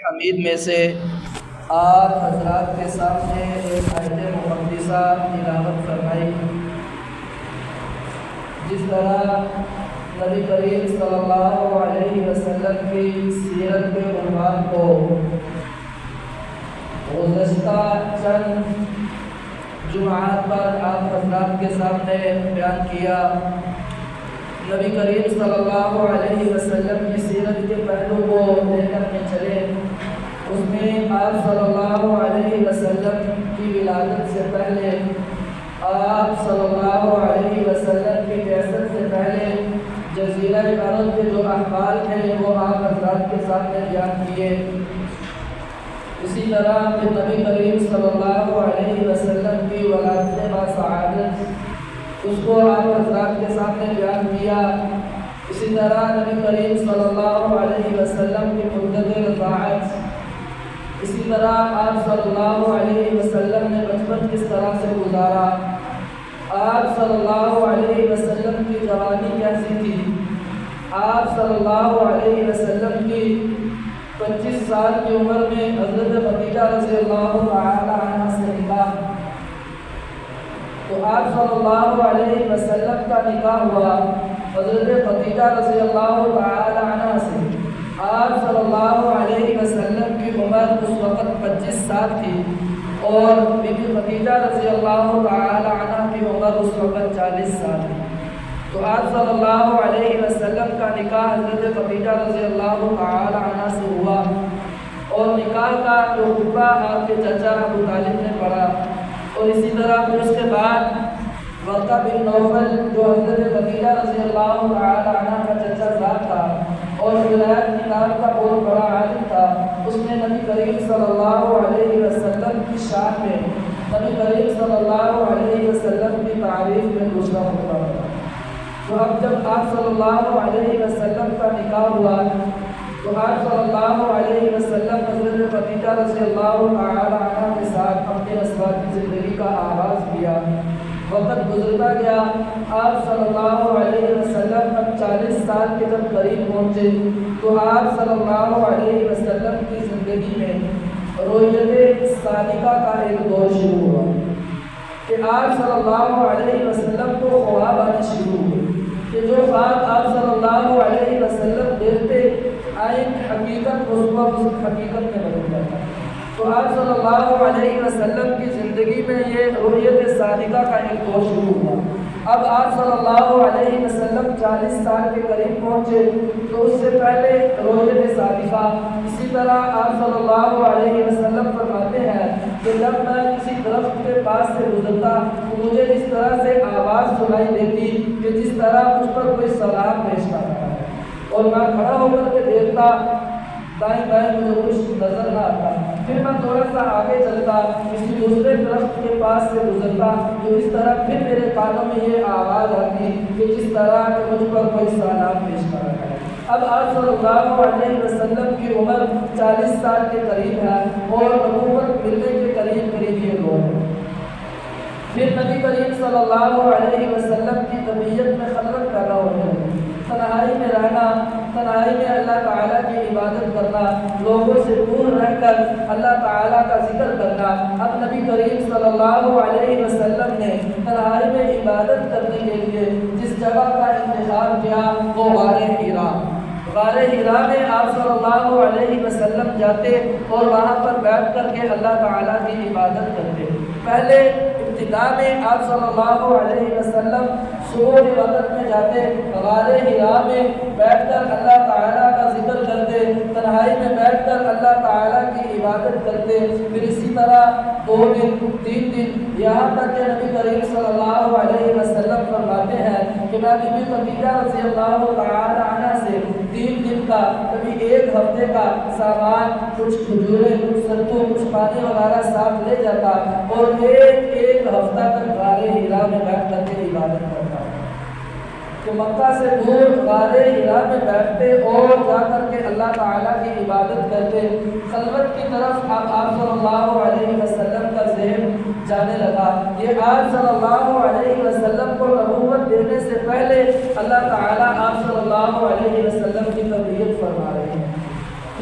حمید میں سے آپ حضرات کے سامنے ایک آیت مقدسہ تلاوت فرمائی، جس طرح نبی کریم صلی اللہ علیہ وسلم کی سیرت کے عنوان کو گزشتہ چند جمعات پر آپ حضرات کے سامنے بیان کیا۔ نبی کریم صلی اللہ علیہ وسلم کی سیرت کے پہلو کو لے کر کے چلے۔ اس میں آپ صلی اللہ علیہ وسلم کی ولادت سے پہلے، آپ صلی اللہ علیہ وسلم کی بعثت سے پہلے جزیرہ عرب کے جو احوال ہیں وہ آپ حضرات کے سامنے بیان کیے۔ اسی طرح نبی کریم صلی اللہ علیہ وسلم کی ولادت باسعادت، اس کو آپ حضرات کے سامنے بیان کیا۔ اسی طرح نبی کریم صلی اللہ علیہ وسلم کی مدت رضاعت، اسی طرح آپ صلی اللہ علیہ وسلم نے بچپن کس طرح سے گزارا، آپ صلی اللہ علیہ وسلم کی جوانی کیسی تھی، آپ صلی اللہ علیہ وسلم کی 25 سال کی عمر میں حضرت خدیجہ رضی اللہ تعالی عنہ سے نکاح، تو آپ صلی اللہ علیہ وسلم کا نکاح ہوا حضرت خدیجہ رضی اللہ تعالی عنہ سے۔ آپ صلی اللہ علیہ وسلم کی عمر اس وقت 25 سال تھی اور بی بی خدیجہ رضی اللہ تعالی عنہ کی عمر اس وقت 40 سال تھی۔ تو آپ صلی اللہ علیہ وسلم کا نکاح حضرت خدیجہ رضی اللہ تعالی عنہ سے ہوا، اور نکاح کا جو خطبہ آپ کے چچا ابو طالب نے پڑھا، اور اسی طرح پھر اس کے بعد ورقہ بن نوفل جو حضرت خدیجہ رضی اللہ تعالی عنہ کا چچا زاد تھا اور ولایت کتاب کا بہت بڑا عالم تھا، اس نے نبی کریم صلی اللہ علیہ وسلم کی شان میں، نبی کریم صلی اللہ علیہ وسلم کی تعریف میں دوسرا خطبہ پڑھا۔ تو اب جب آپ صلی اللہ علیہ وسلم کا نکاح ہوا تو آپ صلی اللہ علیہ وسلم حضرت خدیجہ رضی اللہ تعالی عنہ کے ساتھ اپنے ازواجی زندگی کا آغاز کیا۔ وقت گزرتا گیا، آپ صلی اللہ علیہ وسلم اب 40 سال کے جب قریب پہنچے تو آپ صلی اللہ علیہ وسلم کی زندگی میں رویت صادقہ کا ایک دور شروع ہوا کہ آپ صلی اللہ علیہ وسلم کو خواب آنے شروع ہوئے کہ جو خواب آپ صلی اللہ علیہ وسلم دیکھتے آئیں حقیقت اس حقیقت میں بدل جاتا۔ تو آپ صلی اللہ علیہ وسلم کی زندگی میں یہ رویت صادقہ کا ایک دور شروع ہوا۔ اب آپ صلی اللہ علیہ وسلم 40 سال کے قریب پہنچے تو اس سے پہلے رویت صادقہ، اسی طرح آپ صلی اللہ علیہ وسلم فرماتے ہیں کہ جب میں کسی درخت کے پاس سے گزرتا تو مجھے اس طرح سے آواز سنائی دیتی کہ جس طرح مجھ پر کوئی سلام پیش کر رہا ہے، اور میں کھڑا ہو کر کے دیکھتا، دائیں بائیں مجھے کچھ نظر نہ آتا، پھر میں تھوڑا سا آگے چلتا، کسی دوسرے درخت کے پاس سے گزرتا تو اس طرح پھر میرے کانوں میں یہ آواز آتی کہ جس طرح کہ مجھ پر کوئی سلام پیش کر رہا ہے۔ اب آپ صلی اللہ علیہ وسلم کی عمر 40 سال کے قریب ہے اور نبوت ملنے کے قریب یہ دور ہے۔ پھر نبی کریم صلی اللہ علیہ وسلم کی طبیعت میں خلوت پیدا ہونے لگی، تنہائی میں رہنا، تنہائی میں اللہ تعالیٰ کی عبادت کرنا، لوگوں سے دور رہ کر اللہ تعالیٰ کا ذکر کرنا۔ اب نبی کریم صلی اللہ علیہ وسلم نے تنہائی میں عبادت کرنے کے لیے جس جگہ کا انتخاب کیا وہ غار حرا۔ غار حرا میں آپ صلی اللہ علیہ وسلم جاتے اور وہاں پر بیٹھ کر کے اللہ تعالیٰ کی عبادت کرتے۔ پہلے ابتدا میں آپ صلی اللہ علیہ وسلم صبح کے وقت میں جاتے، غار حرا میں بیٹھ کر اللہ تعالیٰ کا ذکر کرتے، تنہائی میں بیٹھ کر اللہ تعالیٰ کی عبادت کرتے۔ پھر اسی طرح 2 دن 3 دن یہاں تک کہ نبی کریم صلی اللہ علیہ وسلم فرماتے ہیں کہ میں بی بی خدیجہ رضی اللہ تعالی عنہ سے 3 دن کا، کبھی 1 ہفتے کا سامان، کچھ کھجوریں، کچھ ستو، کچھ پانی وغیرہ ساتھ لے جاتا اور ایک ہفتہ تک غار حرا میں بیٹھ کر کے عبادت کرتا کہ مکہ سے دور غار حرا میں بیٹھتے اور جا کر کے اللہ تعالیٰ کی عبادت کرتے۔ خلوت کی طرف آپ صلی اللہ علیہ وسلم کا ذہن جانے لگا۔ یہ آپ صلی اللہ علیہ وسلم کو نبوت دینے سے پہلے اللہ تعالیٰ آپ صلی اللہ علیہ وسلم کی تربیت فرما رہے ہیں۔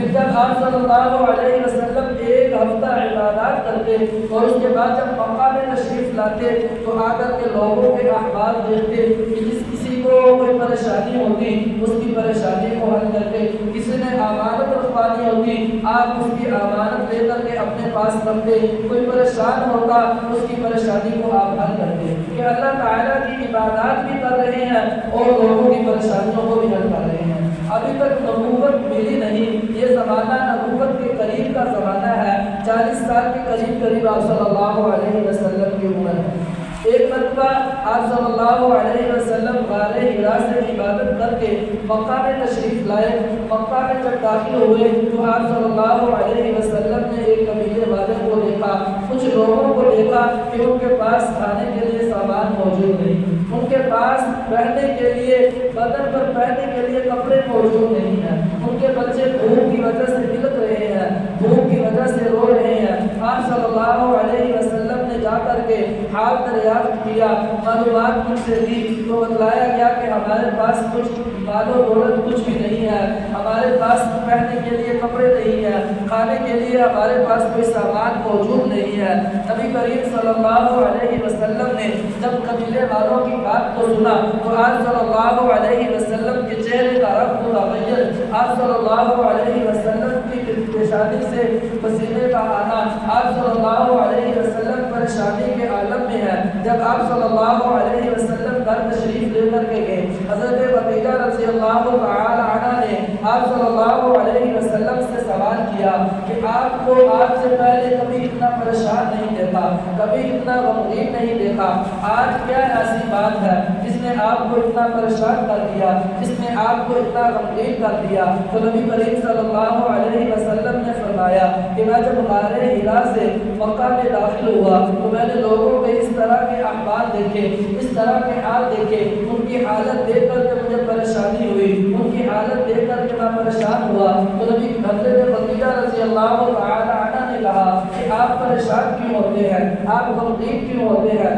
پھر جب آپ صلی اللہ علیہ وسلم ایک ہفتہ عبادات کرتے اور اس کے بعد جب مکہ میں تشریف لاتے تو آ کر کے لوگوں کے احوال دیکھتے کہ جس کسی کو کوئی پریشانی ہوتی اس کی پریشانی کو حل کرتے، کسی نے امانت رکھوانی ہوتی آپ اس کی امانت لے کر کے اپنے پاس رکھتے، کوئی پریشان ہوتا اس کی پریشانی کو آپ حل کرتے کہ اللہ تعالیٰ کی عبادات بھی کر رہے ہیں اور لوگوں کی پریشانیوں کو بھی حل کر رہے ہیں۔ ابھی تک نبوت ملی نہیں، یہ زمانہ نبوت کے قریب کا زمانہ ہے، 40 سال کے قریب آپ صلی اللہ علیہ وسلم کی عمر ہے۔ ایک مرتبہ آپ صلی اللہ علیہ وسلم غار حرا سے عبادت کر کے مکہ میں تشریف لائے۔ مکہ میں جب داخل ہوئے تو آپ صلی اللہ علیہ وسلم نے ایک قبیلے والے کو دیکھا، کچھ لوگوں کو دیکھا کہ ان کے پاس کھانے کے لیے سامان موجود نہیں، ان کے پاس پہننے کے لیے بدن پر پہننے کے لیے کپڑے موجود نہیں ہیں، ان کے بچے بھوک کی وجہ سے بلک رہے ہیں، بھوک کی وجہ سے رو رہے ہیں۔ آپ صلی اللہ علیہ وسلم نے جا کر کے حال دریافت کیا، معلومات مجھ سے دی تو بتلایا گیا کہ ہمارے پاس کچھ مال و دولت کچھ بھی نہیں ہے، ہمارے پاس پہننے کے لیے کپڑے نہیں ہیں، کھانے کے لیے ہمارے پاس کوئی سامان موجود نہیں ہے۔ نبی کریم صلی اللہ علیہ وسلم نے جب قبیلے والوں کی بات کو سنا تو آپ صلی اللہ علیہ وسلم کے چہرے کا رنگ متغیر، آپ صلی اللہ علیہ وسلم کی پیشانی سے پسینے کا آنا، آپ صلی اللہ علیہ وسلم پریشانی کے عالم میں ہے۔ جب آپ صلی اللہ علیہ وسلم گھر تشریف لے کر کے گئے، حضرت خدیجہ رضی اللہ تعالی عنہا نے آپ صلی اللہ علیہ وسلم سے سوال کیا کہ آپ کو آج سے پہلے کبھی اتنا پریشان نہیں دیکھا، کبھی اتنا غمگین نہیں دیکھا، آج کیا ایسی بات ہے جس نے آپ کو اتنا پریشان کر دیا، جس نے آپ کو اتنا غمگین کر دیا؟ تو نبی کریم صلی اللہ علیہ وسلم نے فرمایا کہ میں جب غار حرا سے مکہ میں داخل ہوا تو میں نے لوگوں کے اس طرح کے احوال دیکھے، اس طرح کے حال دیکھے، ان کی حالت دیکھ کر کے مجھے پریشانی ہوئی، ان کی حالت دیکھ کر کے میں پریشان ہوا۔ تو نبی حضرت خدیجہ رضی اللہ تعالی عنہا نے کہا کہ آپ پریشان کیوں ہوتے ہیں، آپ غمگین کیوں ہوتے ہیں؟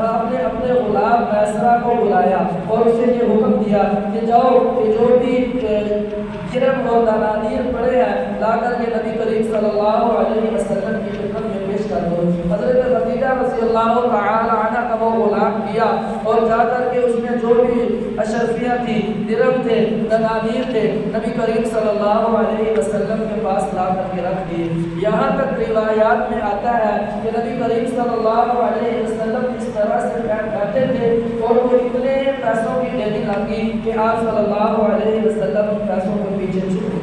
آپ نے اپنے غلام میسرہ کو بلایا اور اسے یہ حکم دیا کہ جاؤ کہ جو بھی کرم اور دنانیر پڑے ہیں لا کر کے نبی کریم صلی اللہ علیہ وسلم کی خدمت میں پیش کر دو۔ حضرت خدیجہ رضی اللہ تعالی عنہ کا وہ غلام کیا اور جا کر کے اس میں جو بھی اشرفیاں تھی، درم تھے، دنانیر تھے، نبی کریم صلی اللہ علیہ وسلم کے پاس لا کر کے رکھ دیے۔ یہاں تک روایات میں آتا ہے کہ نبی کریم صلی اللہ علیہ وسلم اس طرح سے بیٹھے تھے اور وہ اتنے پیسوں کی ڈیلی لگی کہ آپ صلی اللہ علیہ وسلم ان پیسوں کو پیچھے چھوڑے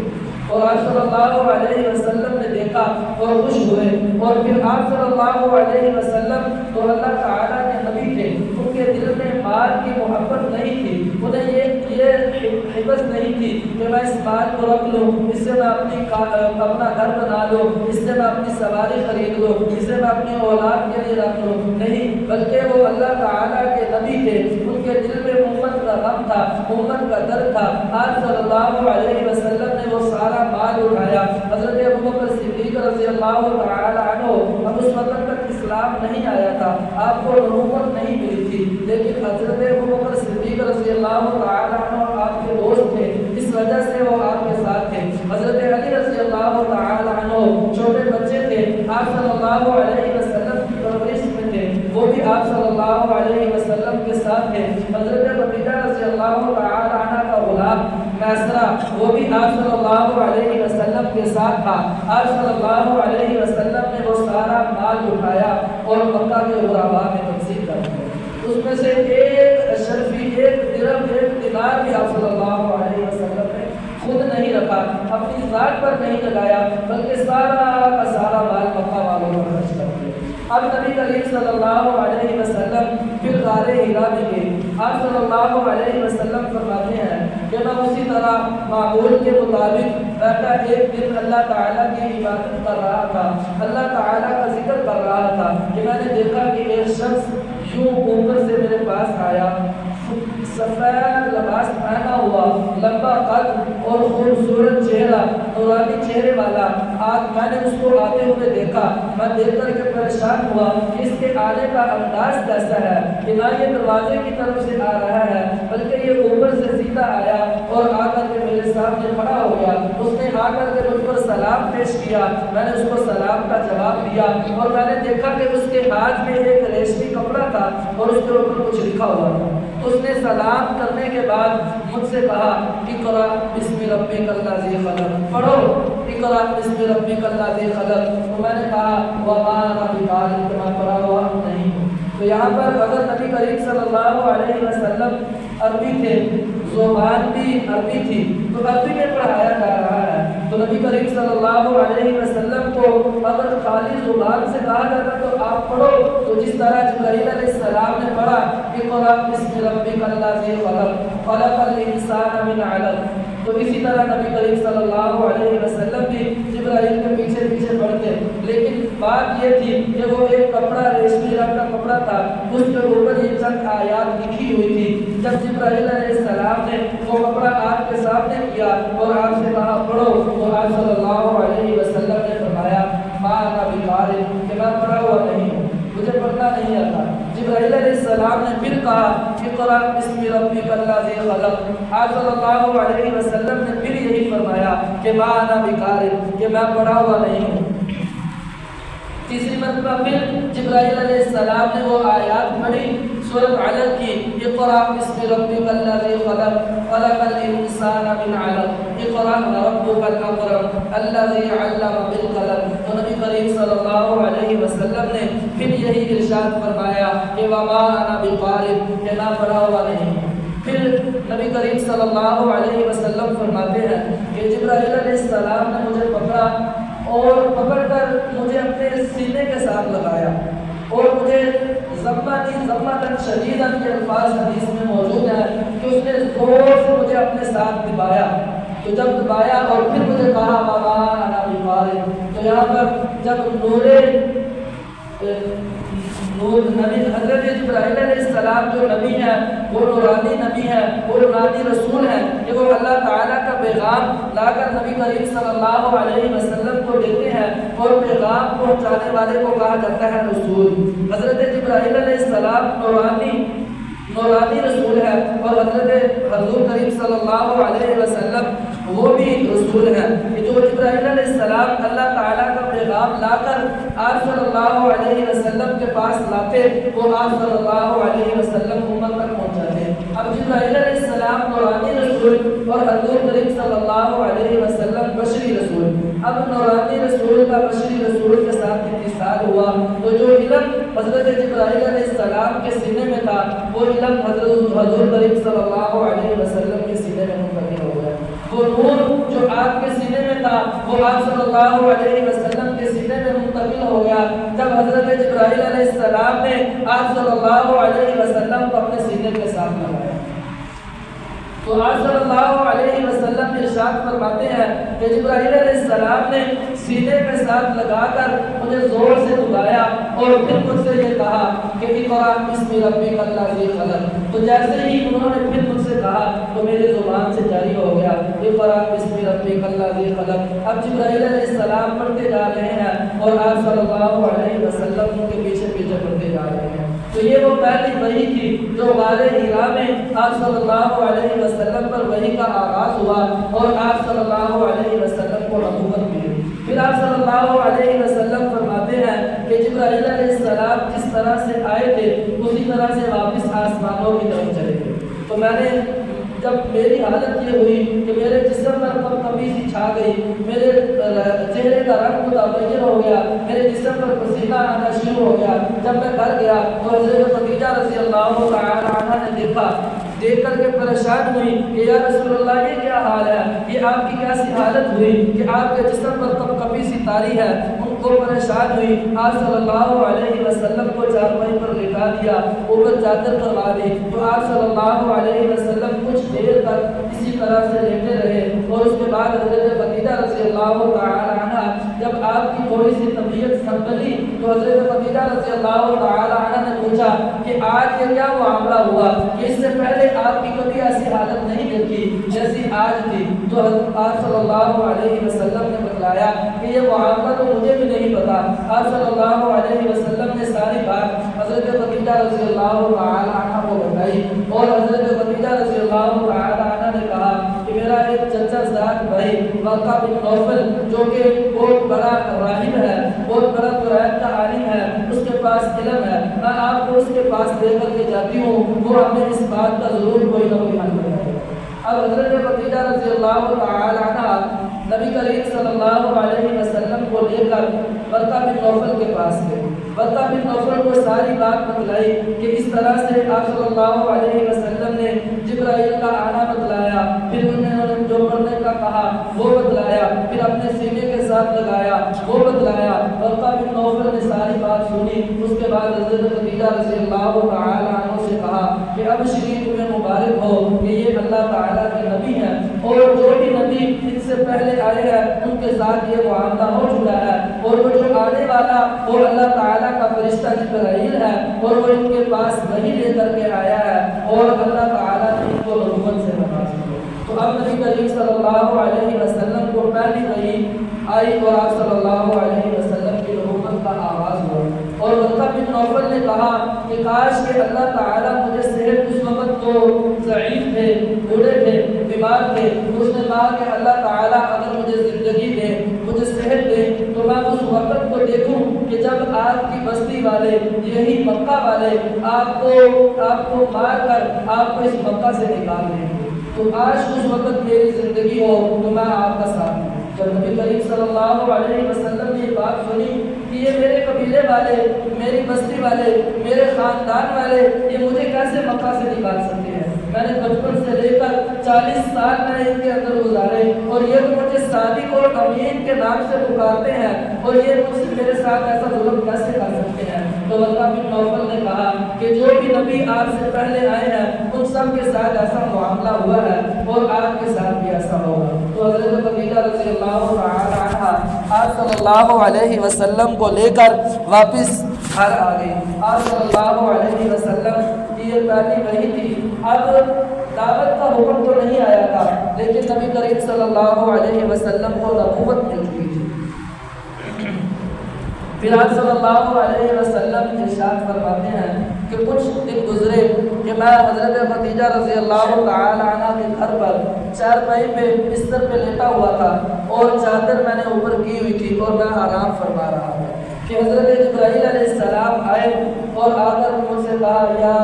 اور آپ صلی اللہ علیہ وسلم نے دیکھا اور خوش ہوئے۔ اور پھر آپ صلی اللہ علیہ وسلم تو اللہ تعالیٰ کے نبی تھے، ان کے دل میں مال کی محبت نہیں تھی، انہیں یہ حفظ نہیں تھی کہ میں اس مال کو رکھ لوں، اس سے میں اپنا گھر بنا لوں، اس سے میں اپنی سواری خرید لوں، اس سے میں اپنی اولاد کے لیے رکھ لوں، نہیں، بلکہ وہ اللہ تعالیٰ کے نبی تھے، ان کے دل میں امت کا غم تھا، امت کا درد تھا۔ آپ صلی اللہ علیہ وسلم نے وہ سارا مال اٹھایا۔ حضرت ابوبکر صدیق رضی اللہ تعالی عنہ، اب اس وقت تک اسلام نہیں آیا تھا، آپ کو نبوت نہیں ملی تھی، لیکن حضرت ابوبکر صدیق رضی اللہ تعالی عنہ آپ کے دوست تھے، اس وجہ سے وہ آپ کے ساتھ تھے۔ حضرت علی رضی اللہ تعالی عنہ چھوٹے بچے تھے، آپ صلی اللہ علیہ وسلم کی پرورش میں تھے، وہ بھی آپ صلی اللہ علیہ وسلم کے ساتھ تھے۔ حضرت خدیجہ رضی اللہ تعالی عنہ کا غلام میسرہ، وہ بھی آپ صلی اللہ علیہ وسلم کے ساتھ تھا۔ آپ صلی اللہ علیہ وسلم نے وہ سارا مال اٹھایا اور مکہ کے غرباء میں تقسیم کر دیا۔ اس میں سے ایک اشرفی، ایک درہم، ایک دینار بھی آپ صلی اللہ علیہ وسلم نے خود نہیں رکھا، اپنی ذات پر نہیں لگایا، بلکہ سارا کا سارا مال مکہ والوں پر خرچ کر دیا۔ اب نبی کریم صلی اللہ علیہ وسلم پھر غار حرا میں گئے۔ آپ صلی اللہ علیہ وسلم فرماتے ہیں کہ میں اسی طرح معمول کے مطابق بیٹھا ایک دن اللہ تعالیٰ کی عبادت کر رہا تھا، اللہ تعالیٰ کا ذکر کر رہا تھا کہ میں نے دیکھا کہ ایک شخص یوں اوپر سے میرے پاس آیا، سفید لباس پہنا ہوا، لمبا قد اور خوبصورت چہرہ، نورانی چہرے والا۔ آج میں نے اس کو آتے ہوئے دیکھا، میں دیکھ کر کے پریشان ہوا کہ اس کے آنے کا انداز کیسا ہے کہ نہ یہ دروازے کی طرف سے آ رہا ہے بلکہ یہ اوپر سے سیدھا آیا اور آ کر کے میرے سامنے کھڑا ہو گیا۔ اس نے آ کر کے مجھ پر سلام پیش کیا، میں نے اس کو سلام کا جواب دیا اور میں نے دیکھا کہ اس کے ہاتھ میں ایک ریشمی کپڑا تھا اور اس کے اوپر کچھ لکھا ہوا تھا۔ اس نے سلام کرنے کے بعد مجھ سے کہا اقرأ بسم ربک الذی خلق، پڑھو اقرأ بسم ربک الذی خلق۔ تو میں نے کہا وما انا بقارئ، کہ میں پڑھا ہوا نہیں ہوں۔ تو یہاں پر اگر نبی کریم صلی اللہ علیہ وسلم عربی تھے، زبان بھی عربی تھی، تو عربی میں پڑھایا جا رہا ہے، تو نبی کریم صلی اللہ علیہ وسلم کو اگر خالی زبان سے کہا جاتا تو آپ پڑھو، تو جس طرح جبرائیل علیہ السلام نے پڑھا اقرأ بسم ربک الذی خلق خلق الانسان من علق، تو اسی طرح نبی کریم صلی اللہ علیہ وسلم بھی جبرائیل کے پیچھے پیچھے پڑھتے۔ لیکن بات یہ تھی کہ وہ ایک کپڑا ریشمی رنگ کا کپڑا تھا، اس کے اوپر یہ چند آیات لکھی ہوئی تھی۔ جب جبرائیل علیہ السلام نے وہ کپڑا آپ کے سامنے کیا اور آپ سے کہا پڑھو، تو آپ صلی اللہ علیہ وسلم نے فرمایا ما انا بقارئ، کہ میں پڑھا ہوا نہیں ہوں، مجھے پڑھنا نہیں آتا۔ جبرائیل علیہ السلام نے پھر کہا اقرأ بسم ربک الذی خلق، آپ صلی اللہ علیہ وسلم نے پھر یہی فرمایا کہ ما انا بقارئ، کہ میں پڑھا ہوا نہیں ہوں۔ تیسری مرتبہ پھر جبرائیل علیہ السلام نے وہ آیات پڑھی سورۃ علق کی، اقرأ بسم ربک الذی خلق خلق الانسان من علق اقرأ وربک الاکرم الذی علم بالقلم۔ تو نبی کریم صلی اللہ علیہ وسلم نے پھر یہی ارشاد فرمایا کہ وما انا بقارئ، کہ میں پڑھا ہوا نہیں ہوں۔ پھر نبی کریم صلی اللہ علیہ وسلم فرماتے ہیں کہ جبرائیل علیہ السلام نے مجھے پکڑا اور پکڑ کر مجھے اپنے سینے کے ساتھ لگایا اور مجھے ضمّتاً شدیداً کے الفاظ حدیث میں موجود ہیں کہ اس نے زور سے مجھے اپنے ساتھ دبایا۔ تو جب دبایا اور پھر مجھے کہا وما انا بقارئ، تو یہاں پر جب نبی حضرت جبرائیل علیہ السلام جو نبی ہیں وہ نورانی نبی ہیں، وہ نورانی رسول ہیں کہ وہ اللہ تعالیٰ کا پیغام لا کر نبی کریم صلی اللہ علیہ وسلم کو دیتے ہیں اور پیغام پہنچانے والے کو کہا جاتا ہے رسول۔ حضرت جبرائیل علیہ السلام نورانی رسول ہے اور حضرت حضور کریم صلی اللہ علیہ وسلم وہ بھی رسول ہیں کہ جو جبرائیل علیہ السلام اللہ تعالیٰ کا پیغام لا کر آپ صلی اللہ علیہ وسلم کے پاس لاتے، وہ آپ صلی اللہ علیہ وسلم امت تک پہنچاتے۔ اب جبرائیل علیہ السلام نورانی رسول اور حضور کریم صلی اللہ علیہ وسلم بشری رسول۔ اب نورانی رسول کا بشری رسول کے ساتھ اتصال ہوا تو جو علم حضرت جبرائیل علیہ السلام کے سینے میں تھا وہ علم حضور کریم صلی اللہ علیہ وسلم کے سینے میں منتقل ہو گیا۔ وہ نور جو آپ کے سینے میں تھا وہ آپ صلی اللہ علیہ وسلم کے سینے میں منتقل ہو گیا جب حضرت جبرائیل علیہ السلام نے آپ صلی اللہ علیہ وسلم کو اپنے سینے کے ساتھ لگایا۔ تو آپ صلی اللہ علیہ وسلم ارشاد فرماتے ہیں کہ جبرائیل علیہ السلام نے سینے کے ساتھ لگا کر مجھے زور سے دبایا اور پھر مجھ سے یہ کہا کہ اقرأ بسم ربک الذی خلق۔ تو جیسے ہی انہوں نے پھر مجھ سے کہا تو میری زبان سے جاری ہو گیا اقرأ بسم ربک الذی خلق۔ اب جبرائیل علیہ السلام پڑھتے جا رہے ہیں اور آپ صلی اللہ علیہ وسلم ان کے پیچھے پیچھے پڑھتے جا رہے ہیں۔ تو یہ وہ پہلی وحی تھی جو غار حرا میں آپ صلی اللہ علیہ وسلم پر وحی کا آغاز ہوا اور آپ صلی اللہ علیہ وسلم کو نبوت ملی۔ پھر آپ صلی اللہ علیہ وسلم فرماتے ہیں کہ جبرائیل علیہ السلام جس طرح سے آئے تھے اسی طرح سے واپس آسمانوں کی طرف چلے گئے۔ تو میں نے جب میری حالت یہ ہوئی کہ میرے جسم پر کبھی سی چھا گئی، میرے چہرے کا رنگ متغیر ہو گیا، میرے جسم پر پسینہ آنا شروع ہو گیا۔ جب میں گھر گیا تو حضرت خدیجہ رضی اللہ تعالی عنہا نے دیکھ کر کے پریشان ہوئی کہ یا رسول اللہ یہ کیا حال ہے، یہ آپ کی کیسی حالت ہوئی کہ آپ کے جسم پر کبھی سی تاری ہے۔ ان کو پریشان ہوئی، آپ صلی اللہ علیہ وسلم کو چارپائی پر لٹا دیا، اوپر چادر کروا دی۔ تو آپ صلی اللہ علیہ وسلم کچھ دیر تک اسی طرح سے لیٹے رہے اور اس کے بعد حضرت خدیجہ رضی اللہ تعالی عنہ جب آپ کی تھوڑی سی طبیعت سنبھلی تو حضرت خدیجہ رضی اللہ تعالی عنہ نے پوچھا کہ آج یہ کیا معاملہ ہوا کہ اس سے پہلے آپ کی کبھی ایسی حالت نہیں دیکھی جیسی آج تھی۔ تو حضرت آپ صلی اللہ علیہ وسلم نے بتلایا کہ یہ معاملہ تو مجھے بھی نہیں پتا۔ آپ صلی اللہ علیہ وسلم نے ساری بات حضرت خدیجہ رضی اللہ تعالی عنہ کو بتائی، اور حضرت خدیجہ رضی اللہ تعالی عنہ نے کہا کہ میرا ایک چچا زاد بھائی ورقہ بن نوفل جو کہ بہت بڑا راہب ہے، بہت بڑا قرآن کا عالم ہے، اس کے پاس علم ہے، میں آپ کو اس کے پاس لے کر کے جاتی ہوں، وہ ہمیں اس بات کا ضرور کوئی نہ کوئی حل بتائے۔ اب حضرت خدیجہ رضی اللہ تعالی عنہ نبی کریم صلی اللہ علیہ وسلم کو لے کر ورقہ بن نوفل کے پاس گئے۔ ورقہ بن نوفل کو ساری بات بتلائی کہ اس طرح سے آپ صلی اللہ علیہ وسلم نے جبرائیل کا آنا بتلایا، پھر انہوں نے جو پڑھنے کا کہا وہ بتلایا، پھر اپنے سینے کے ساتھ لگایا وہ بتلایا۔ ورقہ بن نوفل نے ساری بات سنی، اس کے بعد حضرت خدیجہ رضی اللہ تعالی عنہ سے کہا کہ اب شریف میں مبارک ہو کہ یہ اللہ تعالیٰ کے نبی ہیں، اور جو بھی نبی ان سے پہلے آئے ہیں ان کے ساتھ یہ معاملہ ہو چکا ہے، اور وہ جو آنے والا وہ اللہ تعالیٰ کا فرشتہ جبرائیل ہے، اور وہ ان کے پاس وحی لے کر کے آیا ہے، اور اللہ تعالیٰ نے ان کو نبوت سے نواز کیا۔ تو اب نبی کریم صلی اللہ علیہ وسلم کو پہلی وحی آئی اور آپ صلی اللہ علیہ وسلم کی نبوت کا آغاز ہوا، اور ورقہ بن نوفل نے کہا کہ کاش کہ اللہ تعالیٰ مجھے صحت، اس وقت تو ضعیف تھے، بوڑھے تھے، بیمار تھے، اس نے کہا کہ اللہ تعالیٰ اگر مجھے زندگی دے، مجھے صحت دے، تو میں اس وقت کو دیکھوں کہ جب آپ کی بستی والے، یہی مکہ والے آپ کو مار کر آپ کو اس مکہ سے نکال دیں گے، تو آج اس وقت میری زندگی ہو تو میں آپ کا ساتھ دوں۔ جب نبی کریم صلی اللہ علیہ وسلم نے یہ بات سنی کہ یہ میرے قبیلے والے، میری بستی والے، میرے خاندان والے یہ مجھے کیسے مکہ سے نکال سکتے ہیں، میں نے بچپن سے لے کر 40 سال میں نے ان کے اندر گزارے، اور یہ تو مجھے صادق اور امین کے نام سے پکارتے ہیں، اور یہ مجھ سے میرے ساتھ ایسا ظلم کیسے کر سکتے ہیں۔ تو ورقہ بن نوفل نے کہا کہ جو بھی نبی آپ سے پہلے آئے ہیں ان سب کے ساتھ ایسا معاملہ ہوا ہے، اور آپ کے ساتھ بھی ایسا ہوگا۔ تو حضرت خدیجہ رضی اللہ تعالی عنہ آپ صلی اللہ علیہ وسلم کو لے کر واپس گھر آ گئی۔ آپ صلی اللہ علیہ وسلم کی یہ پہلی وحی تھی۔ اب دعوت کا حکم تو نہیں آیا تھا، لیکن نبی کریم صلی اللہ علیہ وسلم کو نبوت مل چکی تھی۔ پھر آپ صلی اللہ علیہ وسلم ارشاد فرماتے ہیں کہ کچھ دن گزرے کہ میں حضرت خدیجہ رضی اللہ تعالی عنہ کے گھر پر چارپائی پہ بستر پہ لیٹا ہوا تھا، اور چادر میں نے اوپر کی ہوئی تھی، اور میں آرام فرما رہا تھا کہ حضرت جبرائیل علیہ السلام آئے اور آ کر مجھ سے کہا یا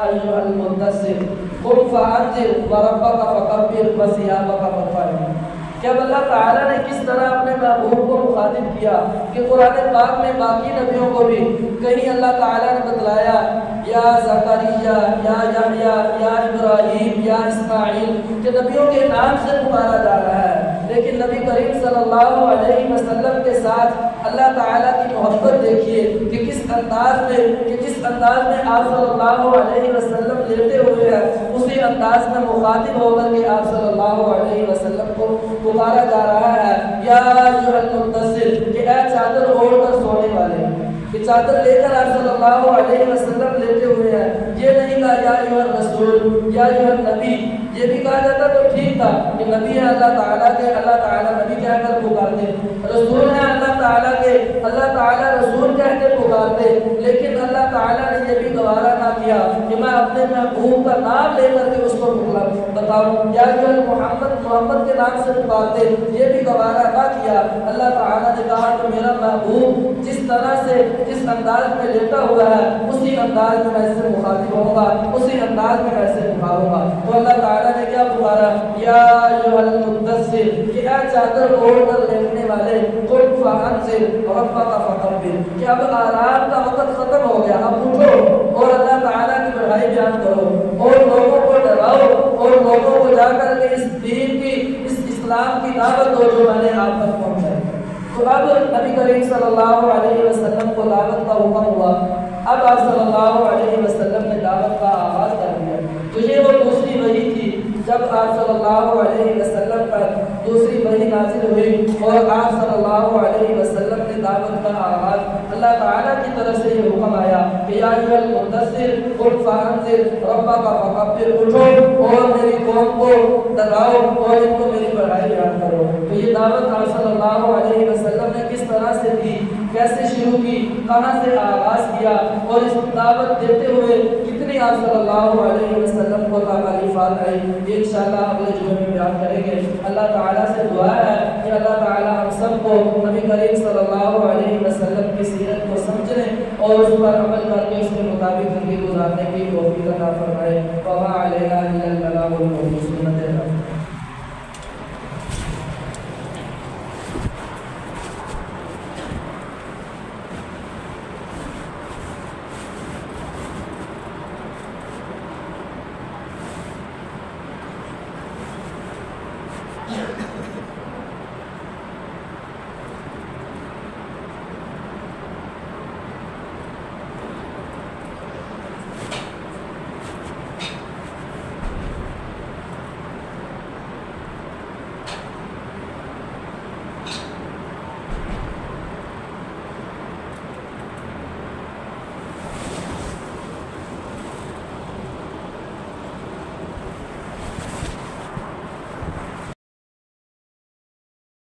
ایھا المدثر قم فانذر وربک فکبر وثیابک فطہر۔ کہ اب اللہ تعالیٰ نے کس طرح اپنے محبوب کو مخاطب کیا کہ قرآن پاک میں باقی نبیوں کو بھی کہیں اللہ تعالیٰ نے بتلایا یا زکریا، یا یحییٰ، یا ابراہیم، یا اسماعیل، کہ نبیوں کے نام سے پکارا جا رہا ہے، لیکن نبی کریم صلی اللہ علیہ وسلم کے ساتھ اللہ تعالیٰ کی محبت دیکھیے کہ جس انداز میں آپ صلی اللہ علیہ وسلم لیتے ہوئے ہیں، اسی انداز میں مخاطب ہو کر کے آپ صلی اللہ علیہ وسلم کو پکارا جا رہا ہے یا ایھا المدثر، کہ اے چادر اوڑھ کر سونے والے، کہ چادر لے کر آپ صلی اللہ علیہ وسلم لیتے ہوئے ہیں۔ یہ نہیں کہا یا ایھا الرسول، یا ایھا النبی، یہ بھی کہا جاتا تو ٹھیک تھا کہ نبی ہے اللہ تعالیٰ کے، اللہ تعالیٰ نبی کہہ کر پکارتے، رسول ہے اللہ تعالیٰ کے، اللہ تعالیٰ رسول کہہ کے پکارتے، لیکن اللہ تعالیٰ نے یہ بھی گوارا نہ کیا کہ میں اپنے محبوب کا نام لے کر کے اس کو بتاؤں، یا جو محمد کے نام سے پکارتے، یہ بھی گوارا نہ کیا۔ اللہ تعالیٰ نے کہا کہ میرا محبوب جس طرح سے، جس انداز میں لیٹا ہوا ہے، اسی انداز میں میں اس سے مخاطب ہوں گا، اسی انداز میں میں اسے پکاروں گا۔ تو اللہ تعالیٰ نے کیا پکارا یا ایھا المدثر، کہ اے چادر اوڑھ کر لیٹنے والے، قم فانذر وربک فکبر، کہ اب آرام کا وقت ختم ہو گیا، اب اٹھو اور اللہ تعالیٰ کی بڑائی بیان کرو، اور لوگوں کو ڈراؤ، اور لوگوں کو جا کر کے اس دین کی، اس اسلام کی دعوت دو جو میں نے آپ تک پہنچائی۔ تو اب نبی کریم صلی اللہ علیہ وسلم کو دعوت کا حکم ہوا۔ اب آپ صلی اللہ علیہ وسلم نے دعوت کا آغاز کر دیا۔ تو یہ وہ دوسری وحی تھی جب آپ صلی اللہ علیہ وسلم پر دوسری وحی نازل ہوئی، اور آپ صلی اللہ علیہ وسلم نے دعوت کا آغاز، اللہ تعالیٰ کی طرف سے یہ حکم آیا کہ یا ایھا المدثر قم فانذر ربک فکبر، اٹھو اور میری قوم کو ڈراؤ اور ان کو میری بڑائی بیان کرو۔ تو یہ دعوت آپ صلی اللہ علیہ وسلم نے کس طرح سے دی، کیسے شروع کی، کہاں سے آغاز کیا، اور اس دعوت دیتے ہوئے کتنی آپ صلی اللہ علیہ وسلم کو تکالیفات آئی، یہ انشاءاللہ اگلے جمعے میں بیان کریں گے۔ اللہ تعالیٰ سے دعا ہے کہ اللہ تعالیٰ ہم سب کو نبی کریم صلی اللہ علیہ وسلم کی سیرت کو سمجھنے اور اس پر عمل کر کے اس کے مطابق زندگی گزارنے کی توفیق عطا فرمائے۔ وما علینا الا البلاغ المبین۔